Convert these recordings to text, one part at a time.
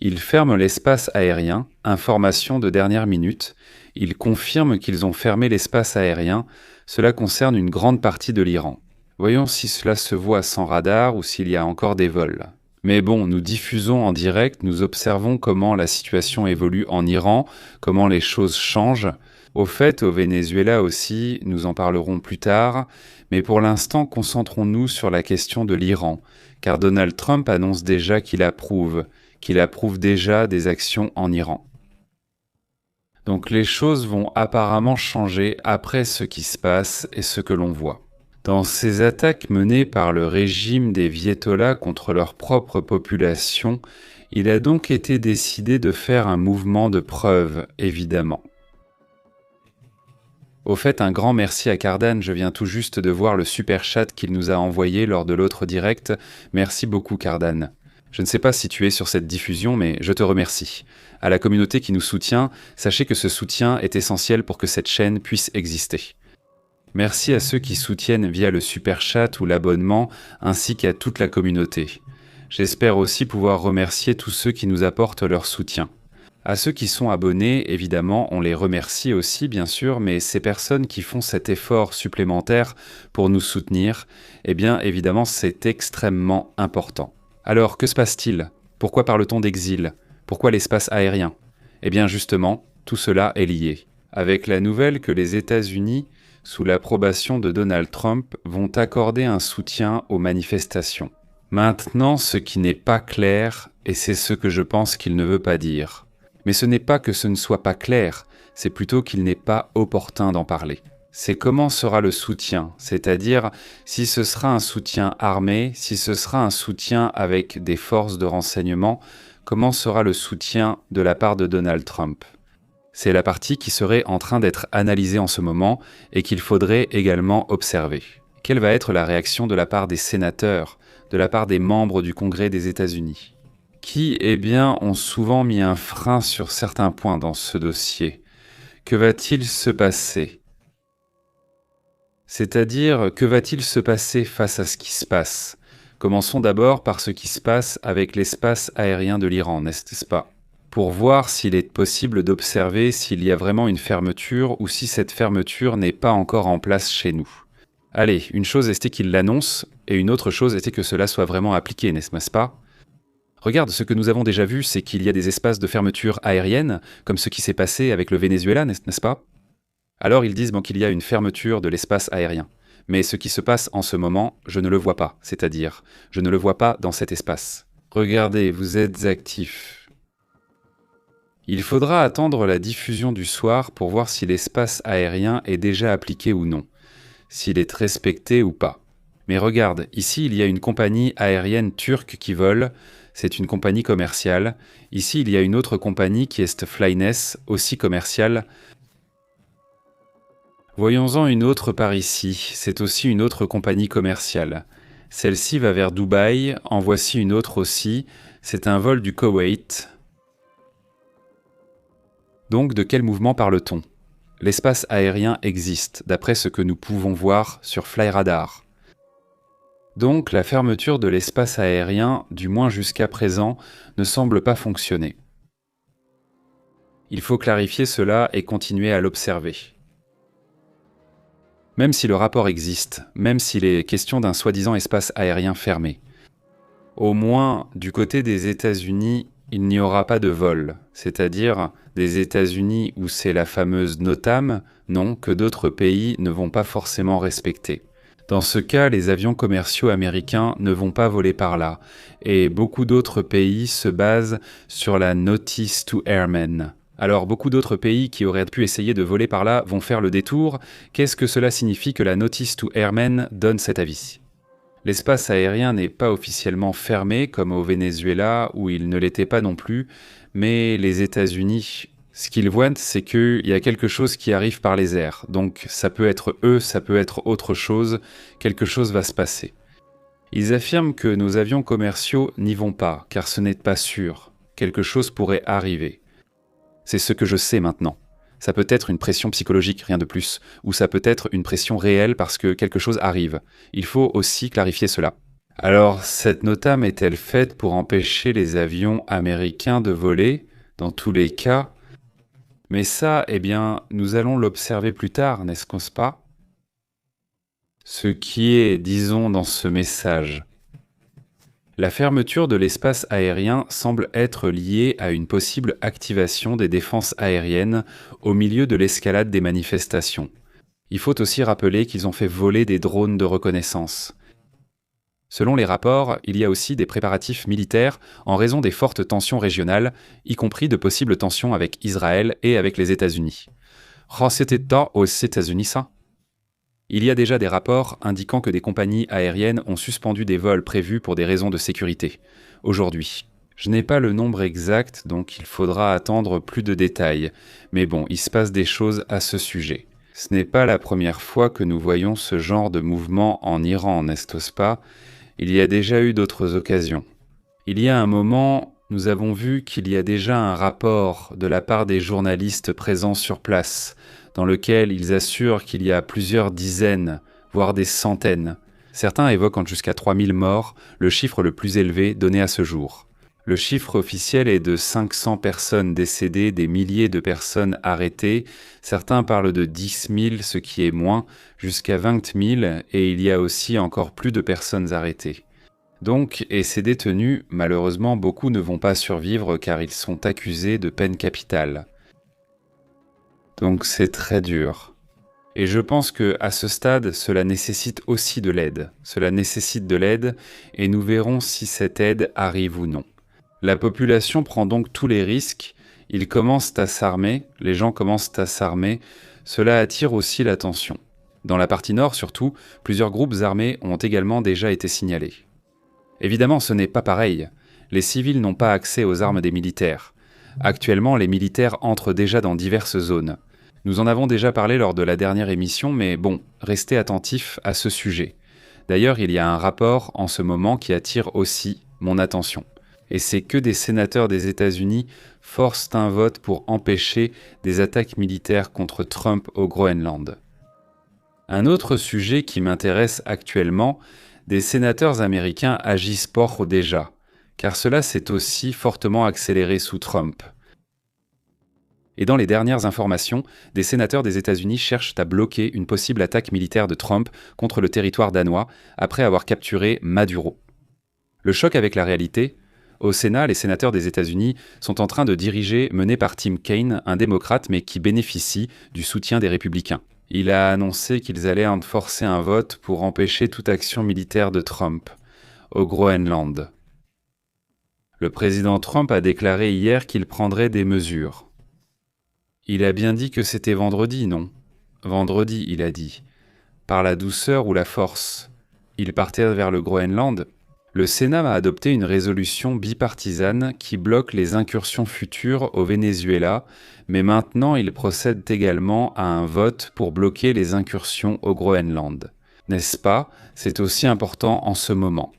Ils ferment l'espace aérien, information de dernière minute. Ils confirment qu'ils ont fermé l'espace aérien. Cela concerne une grande partie de l'Iran. Voyons si cela se voit sans radar ou s'il y a encore des vols. Mais bon, nous diffusons en direct, nous observons comment la situation évolue en Iran, comment les choses changent. Au fait, au Venezuela aussi, nous en parlerons plus tard, mais pour l'instant, concentrons-nous sur la question de l'Iran, car Donald Trump annonce déjà qu'il approuve déjà des actions en Iran. Donc les choses vont apparemment changer après ce qui se passe et ce que l'on voit. Dans ces attaques menées par le régime des Vietolahs contre leur propre population, il a donc été décidé de faire un mouvement de preuve, évidemment. Au fait, un grand merci à Cardan, je viens tout juste de voir le super chat qu'il nous a envoyé lors de l'autre direct. Merci beaucoup Cardan. Je ne sais pas si tu es sur cette diffusion, mais je te remercie. À la communauté qui nous soutient, sachez que ce soutien est essentiel pour que cette chaîne puisse exister. Merci à ceux qui soutiennent via le super chat ou l'abonnement, ainsi qu'à toute la communauté. J'espère aussi pouvoir remercier tous ceux qui nous apportent leur soutien. À ceux qui sont abonnés, évidemment, on les remercie aussi, bien sûr, mais ces personnes qui font cet effort supplémentaire pour nous soutenir, eh bien, évidemment, c'est extrêmement important. Alors, que se passe-t-il? Pourquoi parle-t-on d'exil? Pourquoi l'espace aérien? Eh bien, justement, tout cela est lié. Avec la nouvelle que les États-Unis, sous l'approbation de Donald Trump, vont accorder un soutien aux manifestations. Maintenant, ce qui n'est pas clair, et c'est ce que je pense qu'il ne veut pas dire. Mais ce n'est pas que ce ne soit pas clair, c'est plutôt qu'il n'est pas opportun d'en parler. C'est comment sera le soutien, c'est-à-dire si ce sera un soutien armé, si ce sera un soutien avec des forces de renseignement, comment sera le soutien de la part de Donald Trump. C'est la partie qui serait en train d'être analysée en ce moment et qu'il faudrait également observer. Quelle va être la réaction de la part des sénateurs, de la part des membres du Congrès des États-Unis, qui, ont souvent mis un frein sur certains points dans ce dossier. Que va-t-il se passer ? C'est-à-dire, que va-t-il se passer face à ce qui se passe ? Commençons d'abord par ce qui se passe avec l'espace aérien de l'Iran, n'est-ce pas ? Pour voir s'il est possible d'observer s'il y a vraiment une fermeture ou si cette fermeture n'est pas encore en place chez nous. Allez, une chose était qu'il l'annonce, et une autre chose était que cela soit vraiment appliqué, n'est-ce pas ? Regarde, ce que nous avons déjà vu, c'est qu'il y a des espaces de fermeture aérienne, comme ce qui s'est passé avec le Venezuela, n'est-ce pas ? Alors ils disent qu'il y a une fermeture de l'espace aérien. Mais ce qui se passe en ce moment, je ne le vois pas, c'est-à-dire, je ne le vois pas dans cet espace. Regardez, vous êtes actifs. Il faudra attendre la diffusion du soir pour voir si l'espace aérien est déjà appliqué ou non, s'il est respecté ou pas. Mais regarde, ici il y a une compagnie aérienne turque qui vole, c'est une compagnie commerciale. Ici il y a une autre compagnie qui est Flyness, aussi commerciale. Voyons-en une autre par ici, c'est aussi une autre compagnie commerciale. Celle-ci va vers Dubaï, en voici une autre aussi, c'est un vol du Koweït. Donc de quel mouvement parle-t-on ? L'espace aérien existe, d'après ce que nous pouvons voir sur Flyradar. Donc la fermeture de l'espace aérien, du moins jusqu'à présent, ne semble pas fonctionner. Il faut clarifier cela et continuer à l'observer. Même si le rapport existe, même s'il est question d'un soi-disant espace aérien fermé, au moins du côté des États-Unis, il n'y aura pas de vol, c'est-à-dire des États-Unis où c'est la fameuse NOTAM, non, que d'autres pays ne vont pas forcément respecter. Dans ce cas, les avions commerciaux américains ne vont pas voler par là, et beaucoup d'autres pays se basent sur la Notice to Airmen. Alors beaucoup d'autres pays qui auraient pu essayer de voler par là vont faire le détour. Qu'est-ce que cela signifie que la Notice to Airmen donne cet avis ? L'espace aérien n'est pas officiellement fermé comme au Venezuela où il ne l'était pas non plus, mais les États-Unis, ce qu'ils voient, c'est qu'il y a quelque chose qui arrive par les airs. Donc ça peut être eux, ça peut être autre chose, quelque chose va se passer. Ils affirment que nos avions commerciaux n'y vont pas, car ce n'est pas sûr. Quelque chose pourrait arriver. C'est ce que je sais maintenant. Ça peut être une pression psychologique, rien de plus, ou ça peut être une pression réelle parce que quelque chose arrive. Il faut aussi clarifier cela. Alors, cette NOTAM est-elle faite pour empêcher les avions américains de voler, dans tous les cas? Mais ça, eh bien, nous allons l'observer plus tard, n'est-ce pas? Ce qui est, disons, dans ce message. La fermeture de l'espace aérien semble être liée à une possible activation des défenses aériennes au milieu de l'escalade des manifestations. Il faut aussi rappeler qu'ils ont fait voler des drones de reconnaissance. Selon les rapports, il y a aussi des préparatifs militaires en raison des fortes tensions régionales, y compris de possibles tensions avec Israël et avec les États-Unis. Oh, c'était tant aux États-Unis ça? Il y a déjà des rapports indiquant que des compagnies aériennes ont suspendu des vols prévus pour des raisons de sécurité. Aujourd'hui. Je n'ai pas le nombre exact, donc il faudra attendre plus de détails. Mais bon, il se passe des choses à ce sujet. Ce n'est pas la première fois que nous voyons ce genre de mouvement en Iran, n'est-ce pas? Il y a déjà eu d'autres occasions. Il y a un moment, nous avons vu qu'il y a déjà un rapport de la part des journalistes présents sur place, dans lequel ils assurent qu'il y a plusieurs dizaines, voire des centaines. Certains évoquent jusqu'à 3000 morts, le chiffre le plus élevé donné à ce jour. Le chiffre officiel est de 500 personnes décédées, des milliers de personnes arrêtées. Certains parlent de 10 000, ce qui est moins, jusqu'à 20 000, et il y a aussi encore plus de personnes arrêtées. Donc, et ces détenus, malheureusement, beaucoup ne vont pas survivre car ils sont accusés de peine capitale. Donc c'est très dur. Et je pense que à ce stade, cela nécessite aussi de l'aide. Cela nécessite de l'aide, et nous verrons si cette aide arrive ou non. La population prend donc tous les risques, ils commencent à s'armer, les gens commencent à s'armer, cela attire aussi l'attention. Dans la partie nord surtout, plusieurs groupes armés ont également déjà été signalés. Évidemment, ce n'est pas pareil. Les civils n'ont pas accès aux armes des militaires. Actuellement, les militaires entrent déjà dans diverses zones. Nous en avons déjà parlé lors de la dernière émission, mais bon, restez attentifs à ce sujet. D'ailleurs, il y a un rapport en ce moment qui attire aussi mon attention. Et c'est que des sénateurs des États-Unis forcent un vote pour empêcher des attaques militaires contre Trump au Groenland. Un autre sujet qui m'intéresse actuellement, des sénateurs américains agissent pour déjà, car cela s'est aussi fortement accéléré sous Trump. Et dans les dernières informations, des sénateurs des États-Unis cherchent à bloquer une possible attaque militaire de Trump contre le territoire danois après avoir capturé Maduro. Le choc avec la réalité, au Sénat, les sénateurs des États-Unis sont en train de diriger, mené par Tim Kaine, un démocrate mais qui bénéficie du soutien des républicains. Il a annoncé qu'ils allaient forcer un vote pour empêcher toute action militaire de Trump au Groenland. Le président Trump a déclaré hier qu'il prendrait des mesures. Il a bien dit que c'était vendredi, non? Vendredi, il a dit. Par la douceur ou la force. Il partait vers le Groenland. Le Sénat a adopté une résolution bipartisane qui bloque les incursions futures au Venezuela, mais maintenant il procède également à un vote pour bloquer les incursions au Groenland. N'est-ce pas? C'est aussi important en ce moment.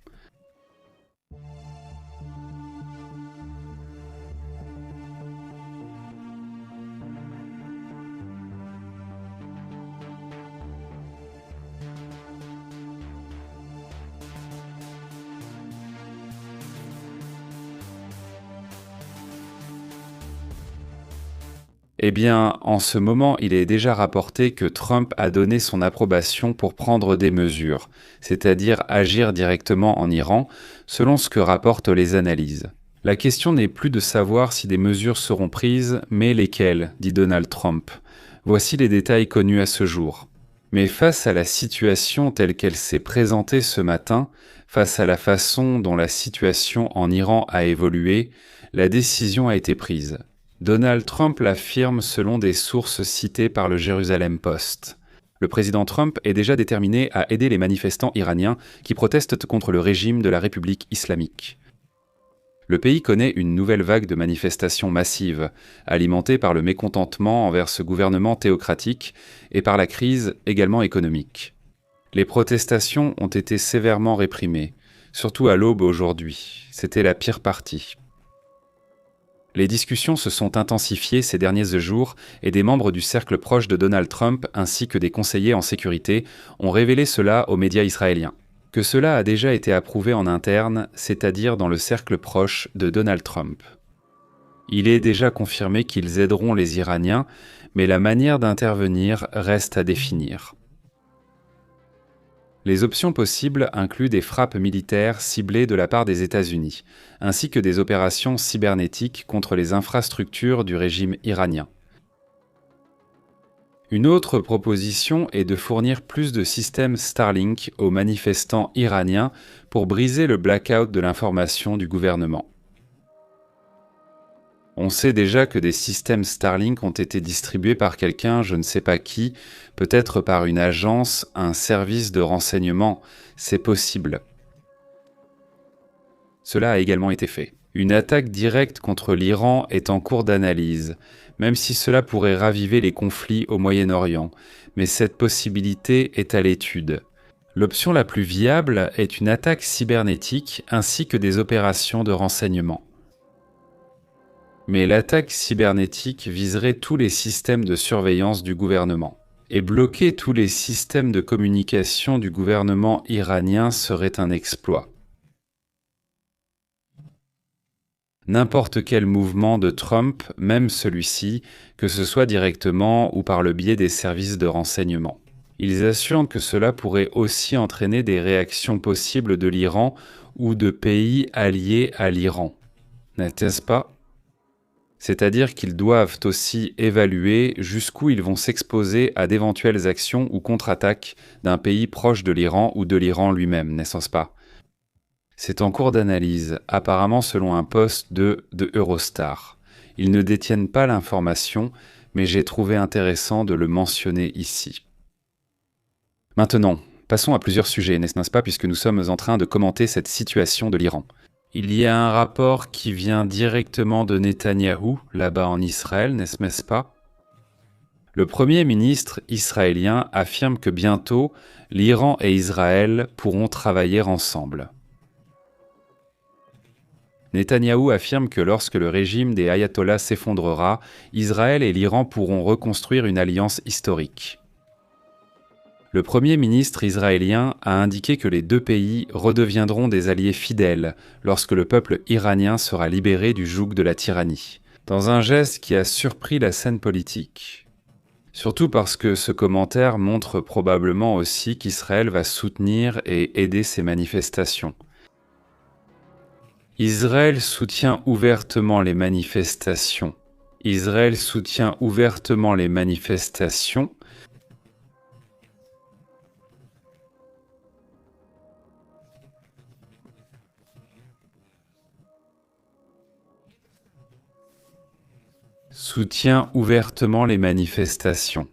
Eh bien, en ce moment, il est déjà rapporté que Trump a donné son approbation pour prendre des mesures, c'est-à-dire agir directement en Iran, selon ce que rapportent les analyses. La question n'est plus de savoir si des mesures seront prises, mais lesquelles, dit Donald Trump. Voici les détails connus à ce jour. Mais face à la situation telle qu'elle s'est présentée ce matin, face à la façon dont la situation en Iran a évolué, la décision a été prise. Donald Trump l'affirme selon des sources citées par le Jerusalem Post. Le président Trump est déjà déterminé à aider les manifestants iraniens qui protestent contre le régime de la République islamique. Le pays connaît une nouvelle vague de manifestations massives, alimentée par le mécontentement envers ce gouvernement théocratique et par la crise également économique. Les protestations ont été sévèrement réprimées, surtout à l'aube aujourd'hui. C'était la pire partie. Les discussions se sont intensifiées ces derniers jours et des membres du cercle proche de Donald Trump ainsi que des conseillers en sécurité ont révélé cela aux médias israéliens. que cela a déjà été approuvé en interne, c'est-à-dire dans le cercle proche de Donald Trump. Il est déjà confirmé qu'ils aideront les Iraniens, mais la manière d'intervenir reste à définir. Les options possibles incluent des frappes militaires ciblées de la part des États-Unis, ainsi que des opérations cybernétiques contre les infrastructures du régime iranien. Une autre proposition est de fournir plus de systèmes Starlink aux manifestants iraniens pour briser le blackout de l'information du gouvernement. On sait déjà que des systèmes Starlink ont été distribués par quelqu'un, je ne sais pas qui, peut-être par une agence, un service de renseignement, c'est possible. Cela a également été fait. Une attaque directe contre l'Iran est en cours d'analyse, même si cela pourrait raviver les conflits au Moyen-Orient, mais cette possibilité est à l'étude. L'option la plus viable est une attaque cybernétique ainsi que des opérations de renseignement. Mais l'attaque cybernétique viserait tous les systèmes de surveillance du gouvernement. Et bloquer tous les systèmes de communication du gouvernement iranien serait un exploit. N'importe quel mouvement de Trump, même celui-ci, que ce soit directement ou par le biais des services de renseignement. Ils assurent que cela pourrait aussi entraîner des réactions possibles de l'Iran ou de pays alliés à l'Iran. N'est-ce pas ? C'est-à-dire qu'ils doivent aussi évaluer jusqu'où ils vont s'exposer à d'éventuelles actions ou contre-attaques d'un pays proche de l'Iran ou de l'Iran lui-même, n'est-ce pas ? C'est en cours d'analyse, apparemment selon un post de Eurostar. Ils ne détiennent pas l'information, mais j'ai trouvé intéressant de le mentionner ici. Maintenant, passons à plusieurs sujets, n'est-ce pas, puisque nous sommes en train de commenter cette situation de l'Iran. Il y a un rapport qui vient directement de Netanyahou, là-bas en Israël, n'est-ce pas ? Le Premier ministre israélien affirme que bientôt, l'Iran et Israël pourront travailler ensemble. Netanyahou affirme que lorsque le régime des ayatollahs s'effondrera, Israël et l'Iran pourront reconstruire une alliance historique. Le Premier ministre israélien a indiqué que les deux pays redeviendront des alliés fidèles lorsque le peuple iranien sera libéré du joug de la tyrannie, dans un geste qui a surpris la scène politique. Surtout parce que ce commentaire montre probablement aussi qu'Israël va soutenir et aider ces manifestations. Israël soutient ouvertement les manifestations. Israël soutient ouvertement les manifestations. Soutient ouvertement les manifestations.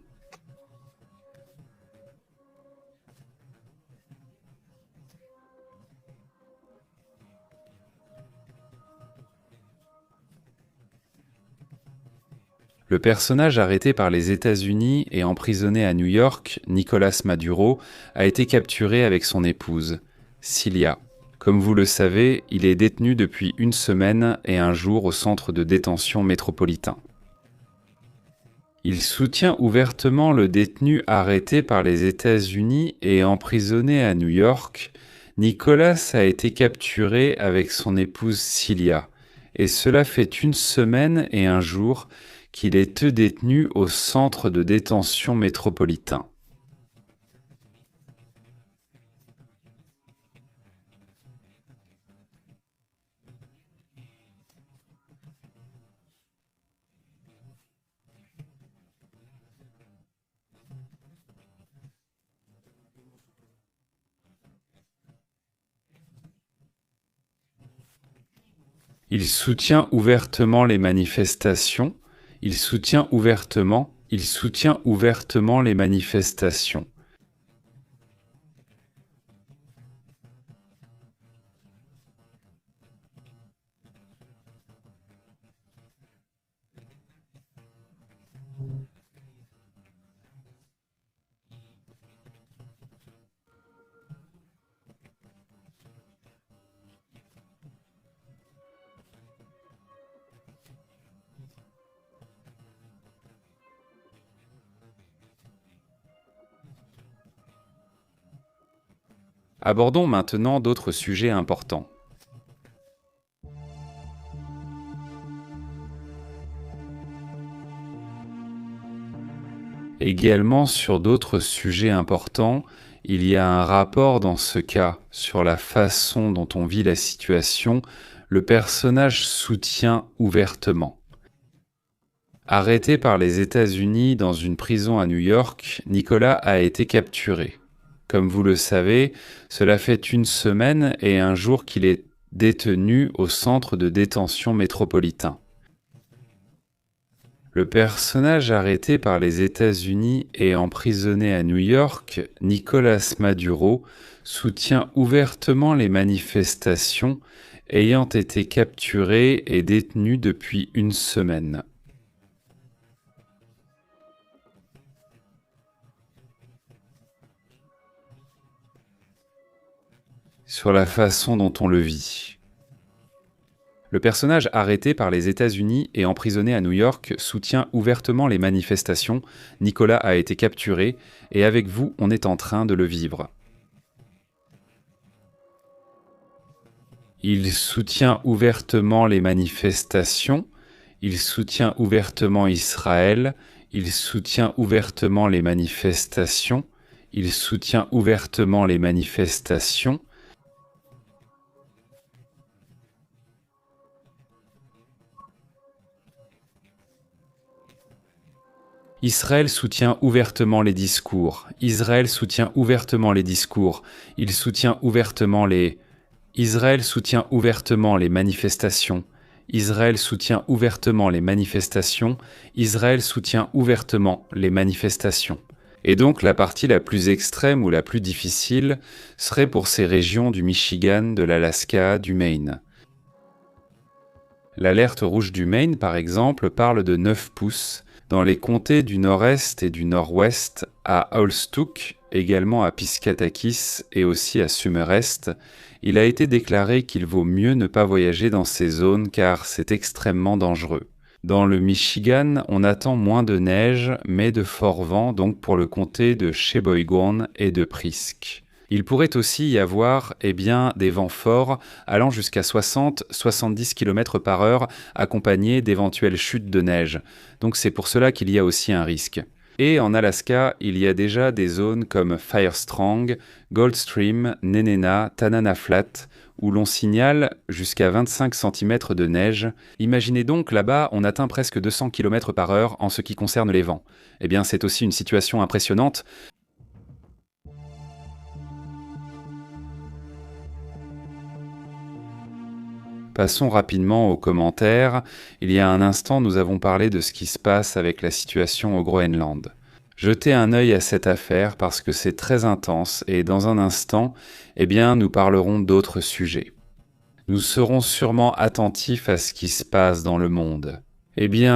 Le personnage arrêté par les États-Unis et emprisonné à New York, Nicolas Maduro, a été capturé avec son épouse, Cilia. Comme vous le savez, il est détenu depuis 1 semaine et 1 jour au centre de détention métropolitain. Il soutient ouvertement le détenu arrêté par les États-Unis et emprisonné à New York. Nicolas a été capturé avec son épouse Cilia, et cela fait 1 semaine et 1 jour qu'il est détenu au centre de détention métropolitain. Il soutient ouvertement les manifestations. Il soutient ouvertement les manifestations. Abordons maintenant d'autres sujets importants. Également sur d'autres sujets importants, il y a un rapport dans ce cas sur la façon dont on vit la situation, le personnage soutient ouvertement. Arrêté par les États-Unis dans une prison à New York, Nicolas a été capturé. Comme vous le savez, cela fait une semaine et un jour qu'il est détenu au centre de détention métropolitain. Le personnage arrêté par les États-Unis et emprisonné à New York, Nicolás Maduro, soutient ouvertement les manifestations ayant été capturé et détenu depuis une semaine. Sur la façon dont on le vit. Le personnage arrêté par les États-Unis et emprisonné à New York soutient ouvertement les manifestations. Nicolas a été capturé et avec vous, on est en train de le vivre. Il soutient ouvertement les manifestations. Il soutient ouvertement Israël. Il soutient ouvertement les manifestations. Il soutient ouvertement les manifestations. Israël soutient ouvertement les discours. Israël soutient ouvertement les discours. Il soutient ouvertement les... Israël soutient ouvertement les manifestations. Israël soutient ouvertement les manifestations. Israël soutient ouvertement les manifestations. Et donc la partie la plus extrême ou la plus difficile serait pour ces régions du Michigan, de l'Alaska, du Maine. L'alerte rouge du Maine, par exemple, parle de 9 pouces. Dans les comtés du nord-est et du nord-ouest, à Holstook, également à Piscataquis et aussi à Sumerest, il a été déclaré qu'il vaut mieux ne pas voyager dans ces zones car c'est extrêmement dangereux. Dans le Michigan, on attend moins de neige, mais de forts vents, donc pour le comté de Sheboygan et de Prisk. Il pourrait aussi y avoir des vents forts allant jusqu'à 60-70 km par heure accompagnés d'éventuelles chutes de neige. Donc c'est pour cela qu'il y a aussi un risque. Et en Alaska, il y a déjà des zones comme Firestrong, Goldstream, Nenana, Tanana Flat, où l'on signale jusqu'à 25 cm de neige. Imaginez donc là-bas, on atteint presque 200 km par heure en ce qui concerne les vents. Eh bien, c'est aussi une situation impressionnante. Passons rapidement aux commentaires. Il y a un instant, nous avons parlé de ce qui se passe avec la situation au Groenland. Jetez un œil à cette affaire parce que c'est très intense et dans un instant, nous parlerons d'autres sujets. Nous serons sûrement attentifs à ce qui se passe dans le monde.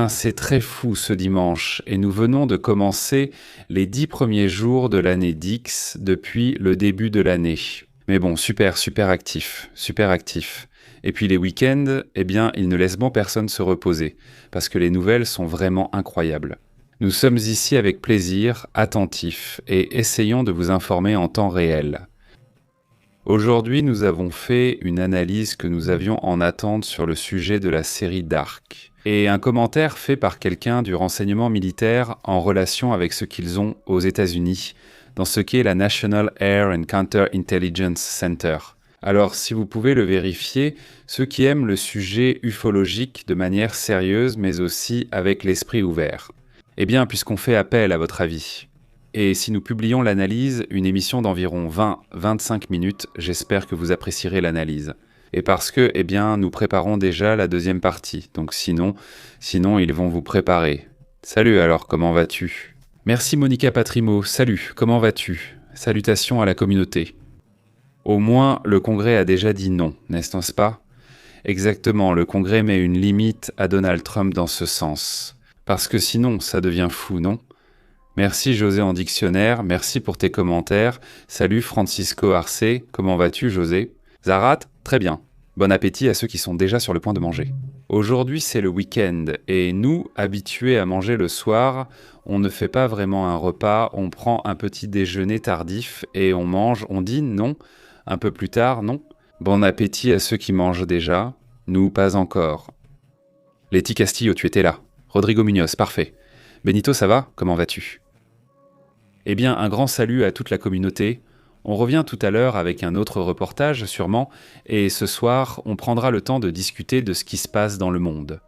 C'est très fou ce dimanche et nous venons de commencer les 10 premiers jours de l'année d'X depuis le début de l'année. Mais bon, super actif. Et puis les week-ends, ils ne laissent personne se reposer, parce que les nouvelles sont vraiment incroyables. Nous sommes ici avec plaisir, attentifs, et essayons de vous informer en temps réel. Aujourd'hui, nous avons fait une analyse que nous avions en attente sur le sujet de la série Dark, et un commentaire fait par quelqu'un du renseignement militaire en relation avec ce qu'ils ont aux États-Unis, dans ce qu'est la National Air and Counter-Intelligence Center. Alors, si vous pouvez le vérifier, ceux qui aiment le sujet ufologique de manière sérieuse, mais aussi avec l'esprit ouvert. Puisqu'on fait appel à votre avis. Et si nous publions l'analyse, une émission d'environ 20-25 minutes, j'espère que vous apprécierez l'analyse. Et parce que, nous préparons déjà la deuxième partie. Donc sinon, ils vont vous préparer. Salut alors, comment vas-tu ? Merci Monica Patrimo, salut, comment vas-tu ? Salutations à la communauté. Au moins, le Congrès a déjà dit non, n'est-ce pas ? Exactement, le Congrès met une limite à Donald Trump dans ce sens. Parce que sinon, ça devient fou, non ? Merci José en dictionnaire, merci pour tes commentaires. Salut Francisco Arce, comment vas-tu José ? Zarat, très bien. Bon appétit à ceux qui sont déjà sur le point de manger. Aujourd'hui, c'est le week-end, et nous, habitués à manger le soir, on ne fait pas vraiment un repas, on prend un petit déjeuner tardif et on mange, on dîne, non ? Un peu plus tard, non? Bon appétit à ceux qui mangent déjà. Nous, pas encore. Letty Castillo, tu étais là. Rodrigo Munoz, parfait. Benito, ça va? Comment vas-tu? Eh bien, un grand salut à toute la communauté. On revient tout à l'heure avec un autre reportage, sûrement, et ce soir, on prendra le temps de discuter de ce qui se passe dans le monde.